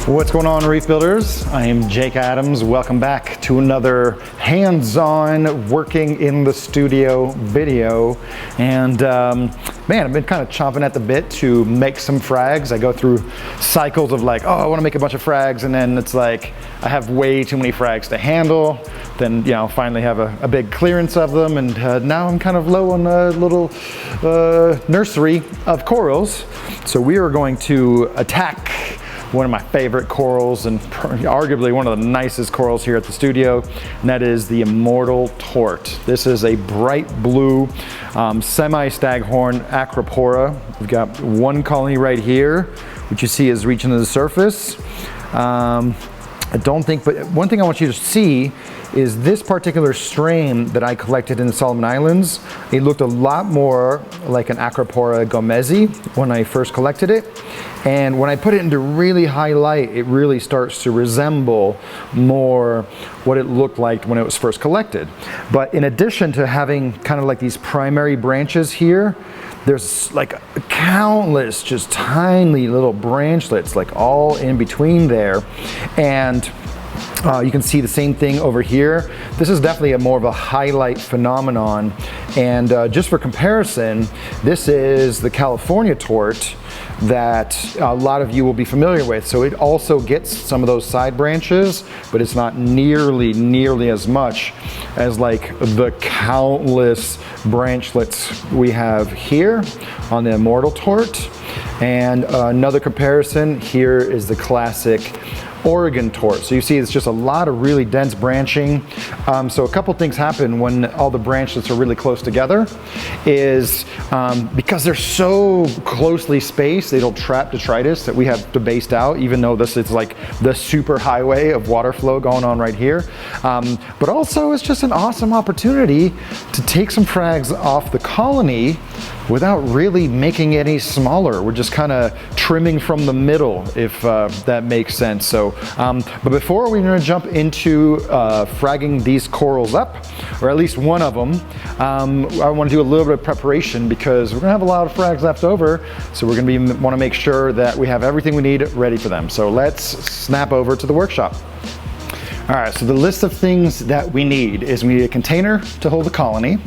What's going on, Reef Builders? I am Jake Adams. Welcome back to another hands-on working in the studio video. And man, I've been kind of chomping at the bit to make some frags. I go through cycles of like, oh, I want to make a bunch of frags, and then it's like I have way too many frags to handle. Then, you know, finally have a big clearance of them, and now I'm kind of low on a little nursery of corals. So we are going to attack one of my favorite corals, and arguably one of the nicest corals here at the studio, and that is the Immortal Tort. This is a bright blue semi-staghorn Acropora. We've got one colony right here, which you see is reaching to the surface. I don't think, but one thing I want you to see is this particular strain that I collected in the Solomon Islands. It looked a lot more like an Acropora gomezi when I first collected it. And when I put it into really high light, it really starts to resemble more what it looked like when it was first collected. But in addition to having kind of like these primary branches here, there's like countless just tiny little branchlets like all in between there. And you can see the same thing over here. This is definitely more of a highlight phenomenon. And just for comparison, this is the California tort that a lot of you will be familiar with. So it also gets some of those side branches, but it's not nearly as much as like the countless branchlets we have here on the Immortal tort. And another comparison here is the classic Oregon tort. So you see it's just a lot of really dense branching. So a couple things happen when all the branchlets are really close together is because they're so closely spaced, they don't trap detritus that we have to baste out, even though this is like the super highway of water flow going on right here. But also it's just an awesome opportunity to take some frags off the colony without really making it any smaller. We're just kind of trimming from the middle, if that makes sense. So, but before we're gonna jump into fragging these corals up, or at least one of them, I wanna do a little bit of preparation because we're gonna have a lot of frags left over. So we're gonna wanna make sure that we have everything we need ready for them. So let's snap over to the workshop. All right, so the list of things that we need is we need a container to hold the colony.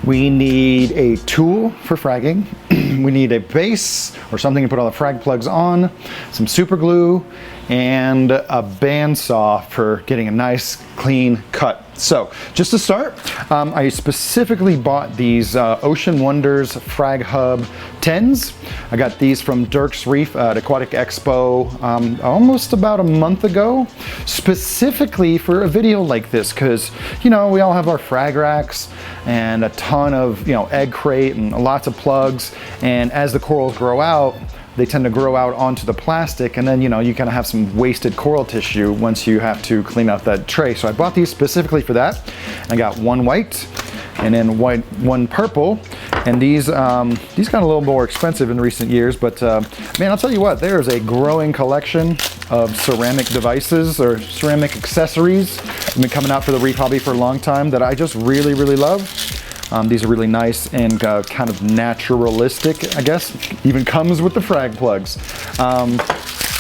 We need a tool for fragging. We need a base or something to put all the frag plugs on, some super glue, and a bandsaw for getting a nice clean cut. So just to start, I specifically bought these Ocean Wonders Frag Hub 10s. I got these from Dirk's Reef at Aquatic Expo almost about a month ago, specifically for a video like this, because you know we all have our frag racks and a ton of egg crate and lots of plugs, and as the corals grow out, they tend to grow out onto the plastic, and then you kind of have some wasted coral tissue once you have to clean out that tray. So I bought these specifically for that. I got one white and then one purple, and these got a little more expensive in recent years, but man, I'll tell you what, there's a growing collection of ceramic devices or ceramic accessories that have been coming out for the reef hobby for a long time that I just really love. These are really nice and kind of naturalistic, I guess. Even comes with the frag plugs.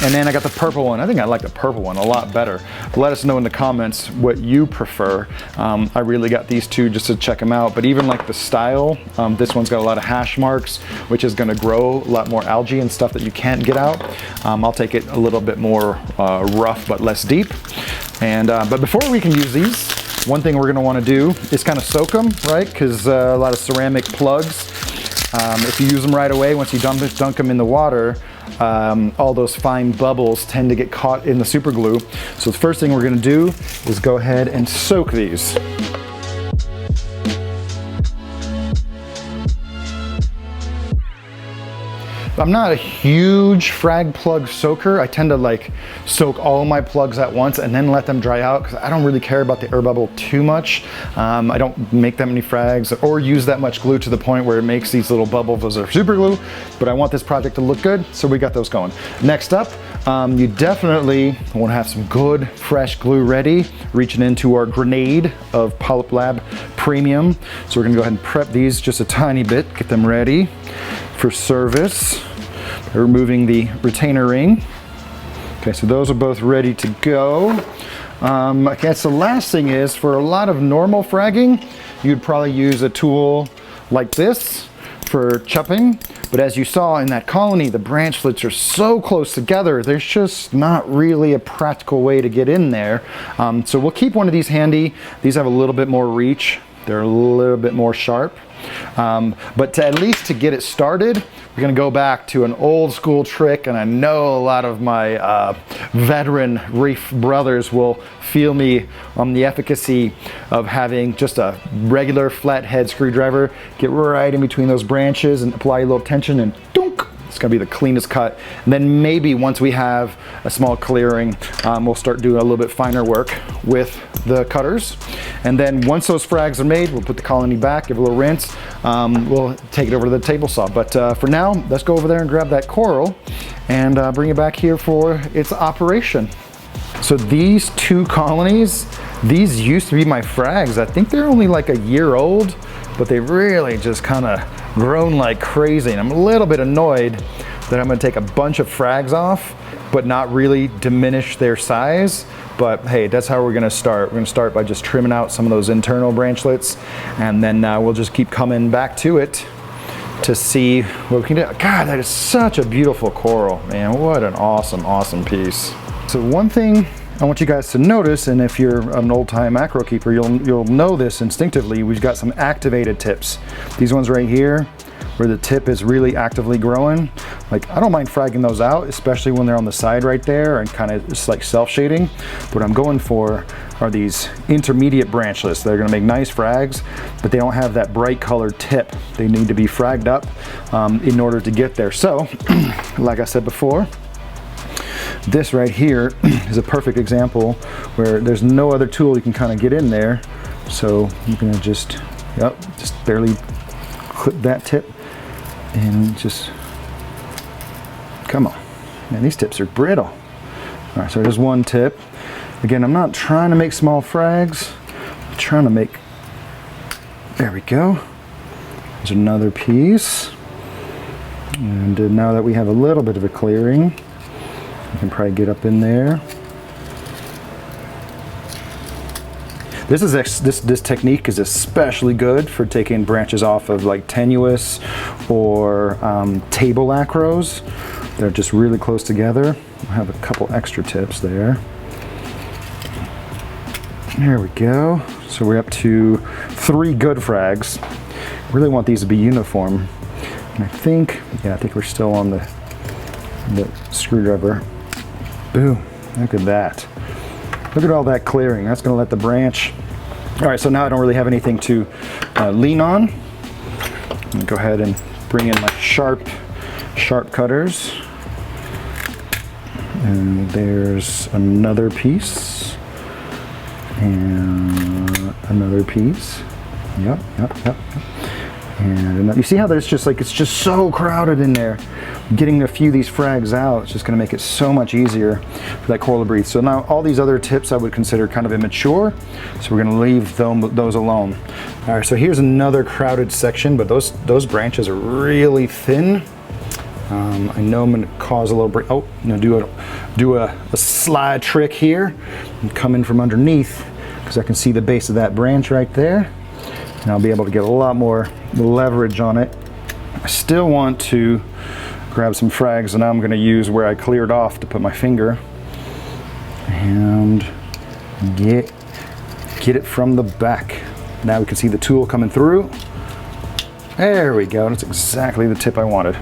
And then I got the purple one. I think I like the purple one a lot better. Let us know in the comments what you prefer. I really got these two just to check them out. But even like the style, this one's got a lot of hash marks, which is gonna grow a lot more algae and stuff that you can't get out. I'll take it a little bit more rough but less deep. And but before we can use these, one thing we're gonna wanna do is kind of soak them, right? Because a lot of ceramic plugs, if you use them right away, once you dunk them in the water, all those fine bubbles tend to get caught in the super glue. So the first thing we're gonna do is go ahead and soak these. I'm not a huge frag plug soaker. I tend to like soak all my plugs at once and then let them dry out because I don't really care about the air bubble too much. I don't make that many frags or use that much glue to the point where it makes these little bubbles as super glue, but I want this project to look good, so we got those going. Next up, you definitely want to have some good fresh glue ready, reaching into our grenade of Polyp Lab Premium. So we're gonna go ahead and prep these just a tiny bit, get them ready for service. Removing the retainer ring. Okay, so those are both ready to go. I guess the last thing is, for a lot of normal fragging, you'd probably use a tool like this for chopping. But as you saw in that colony, the branchlets are so close together, there's just not really a practical way to get in there. So we'll keep one of these handy. These have a little bit more reach. They're a little bit more sharp. But at least to get it started, we're gonna go back to an old school trick, and I know a lot of my veteran reef brothers will feel me on the efficacy of having just a regular flathead screwdriver, get right in between those branches and apply a little tension, and dunk! It's gonna be the cleanest cut. And then maybe once we have a small clearing, we'll start doing a little bit finer work with the cutters. And then once those frags are made, we'll put the colony back, give it a little rinse. We'll take it over to the table saw. But for now, let's go over there and grab that coral and bring it back here for its operation. So these two colonies, these used to be my frags. I think they're only like a year old, but they've really just kind of grown like crazy. And I'm a little bit annoyed that I'm gonna take a bunch of frags off, but not really diminish their size. But hey, that's how we're gonna start. We're gonna start by just trimming out some of those internal branchlets, and then we'll just keep coming back to it to see what we can do. God, that is such a beautiful coral, man. What an awesome, awesome piece. So one thing I want you guys to notice, and if you're an old-time acro keeper, you'll know this instinctively, we've got some activated tips. These ones right here, where the tip is really actively growing. Like, I don't mind fragging those out, especially when they're on the side right there and kind of just like self-shading. What I'm going for are these intermediate branchlets that are gonna make nice frags, but they don't have that bright colored tip. They need to be fragged up in order to get there. So, like I said before, this right here is a perfect example where there's no other tool you can kind of get in there. So you're gonna just barely clip that tip and just, come on. Man, these tips are brittle. All right, so there's one tip. Again, I'm not trying to make small frags. I'm trying to make, there we go. There's another piece. And now that we have a little bit of a clearing, you can probably get up in there. This technique is especially good for taking branches off of like tenuous or table acros. They're just really close together. I have a couple extra tips there. There we go. So we're up to 3 good frags. Really want these to be uniform. And I think we're still on the screwdriver. Boom, look at that. Look at all that clearing. That's gonna let the branch. All right, so now I don't really have anything to lean on. I'm gonna go ahead and bring in my sharp cutters. And there's another piece. And another piece. Yep. And you see how there's just like, it's just so crowded in there. Getting a few of these frags out, it's just gonna make it so much easier for that coral to breathe. So now all these other tips I would consider kind of immature, so we're gonna leave those alone. All right, so here's another crowded section, but those branches are really thin. I know I'm gonna cause a little break. Oh, I'm gonna do a slide trick here and come in from underneath, because I can see the base of that branch right there. And I'll be able to get a lot more leverage on it. I still want to grab some frags, and now I'm going to use where I cleared off to put my finger and get it from the back. Now we can see the tool coming through. There we go. That's exactly the tip I wanted.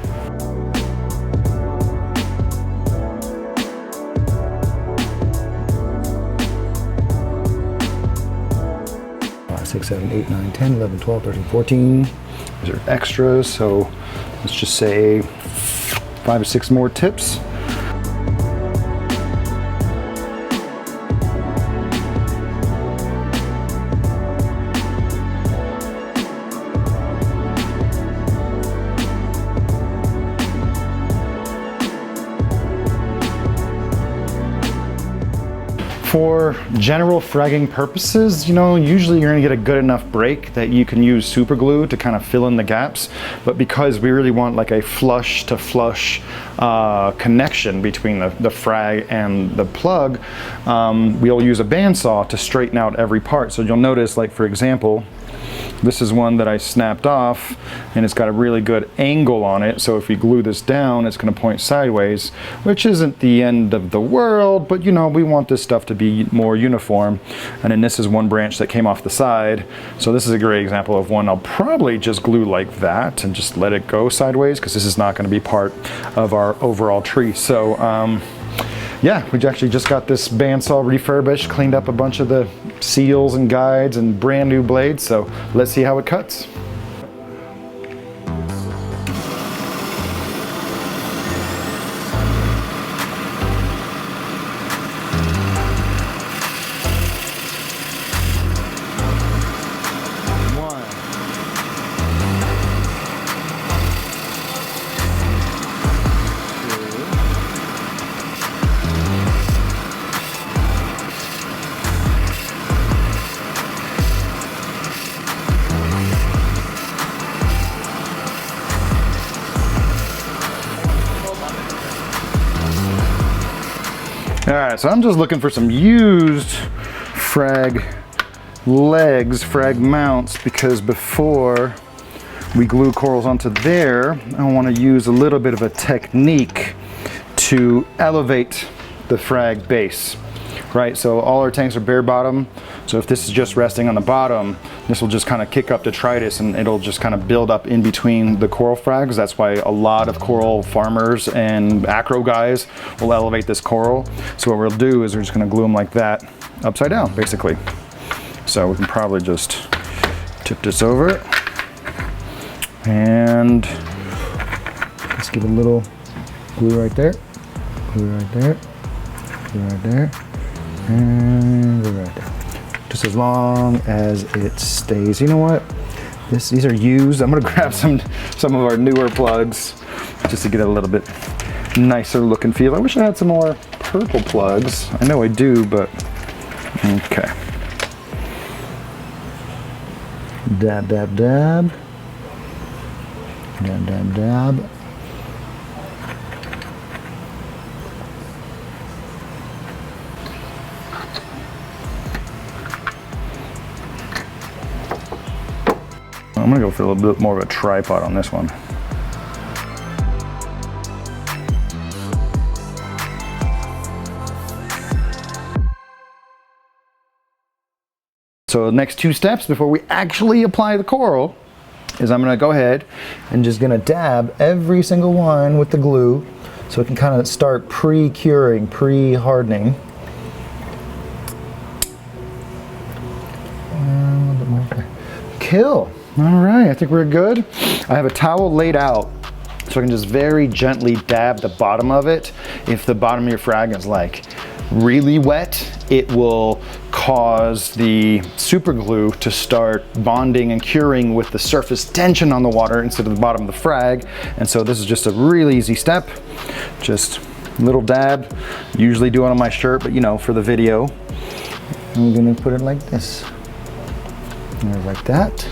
6, 7, 8, 9, 10, 11, 12, 13, 14. These are extras, so let's just say 5 or 6 more tips. For general fragging purposes, you know, usually you're gonna get a good enough break that you can use super glue to kind of fill in the gaps. But because we really want like a flush to flush connection between the frag and the plug, we'll use a bandsaw to straighten out every part. So you'll notice, like for example, this is one that I snapped off and it's got a really good angle on it. So if we glue this down, it's going to point sideways, which isn't the end of the world, but you know, we want this stuff to be more uniform. And then this is one branch that came off the side. So this is a great example of one I'll probably just glue like that and just let it go sideways, because this is not going to be part of our overall tree. So yeah, we actually just got this bandsaw refurbished, cleaned up a bunch of the seals and guides and brand new blades. So let's see how it cuts. All right, so I'm just looking for some used frag legs, frag mounts, because before we glue corals onto there, I want to use a little bit of a technique to elevate the frag base, right? So all our tanks are bare bottom. So if this is just resting on the bottom, this will just kind of kick up detritus and it'll just kind of build up in between the coral frags. That's why a lot of coral farmers and acro guys will elevate this coral. So what we'll do is we're just going to glue them like that, upside down, basically. So we can probably just tip this over and let's give a little glue right there, glue right there, glue right there, and glue right there. Just as long as it stays. You know what? These are used. I'm gonna grab some of our newer plugs just to get a little bit nicer look and feel. I wish I had some more purple plugs. I know I do, but okay. Dab, dab, dab. Dab, dab, dab. I'm gonna go for a little bit more of a tripod on this one. So the next two steps before we actually apply the coral is I'm gonna go ahead and just gonna dab every single one with the glue so it can kind of start pre-curing, pre-hardening. Kill. All right, I think we're good. I have a towel laid out so I can just very gently dab the bottom of it. If the bottom of your frag is like really wet, it will cause the super glue to start bonding and curing with the surface tension on the water instead of the bottom of the frag. And so this is just a really easy step. Just a little dab. Usually do it on my shirt, but you know, for the video, I'm gonna put it like this. Like that.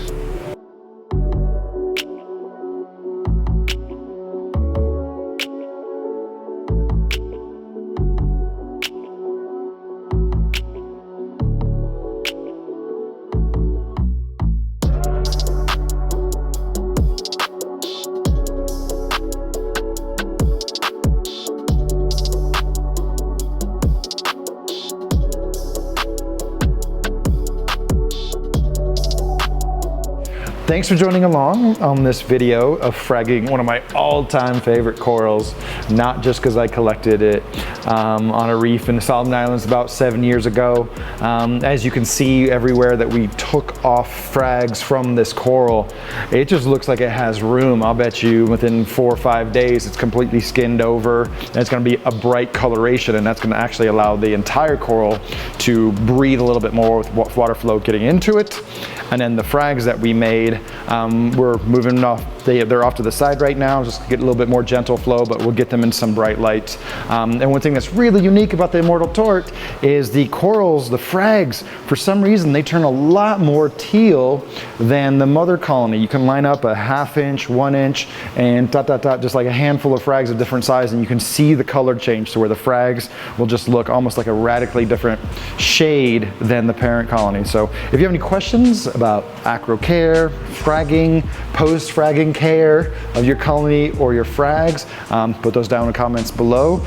Thanks for joining along on this video of fragging one of my all-time favorite corals, not just because I collected it on a reef in the Solomon Islands about 7 years ago. As you can see everywhere that we took off frags from this coral, it just looks like it has room. I'll bet you within 4 or 5 days it's completely skinned over and it's going to be a bright coloration, and that's going to actually allow the entire coral to breathe a little bit more with water flow getting into it. And then the frags that we made, we're moving off, they're off to the side right now, just to get a little bit more gentle flow, but we'll get them in some bright light. And one thing that's really unique about the Immortal Tort is the corals, the frags, for some reason they turn a lot more teal than the mother colony. You can line up a 1/2 inch, 1 inch, and just like a handful of frags of different size, and you can see the color change to where the frags will just look almost like a radically different shade than the parent colony. So if you have any questions about acro care, fragging, post-fragging care of your colony or your frags, put those down in the comments below.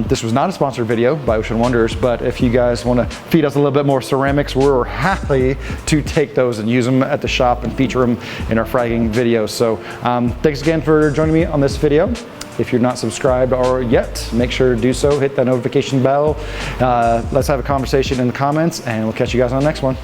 This was not a sponsored video by Ocean Wonders, but if you guys want to feed us a little bit more ceramics, we're happy to take those and use them at the shop and feature them in our fragging videos. So thanks again for joining me on this video. If you're not subscribed or yet, make sure to do so. Hit that notification bell. Let's have a conversation in the comments, and we'll catch you guys on the next one.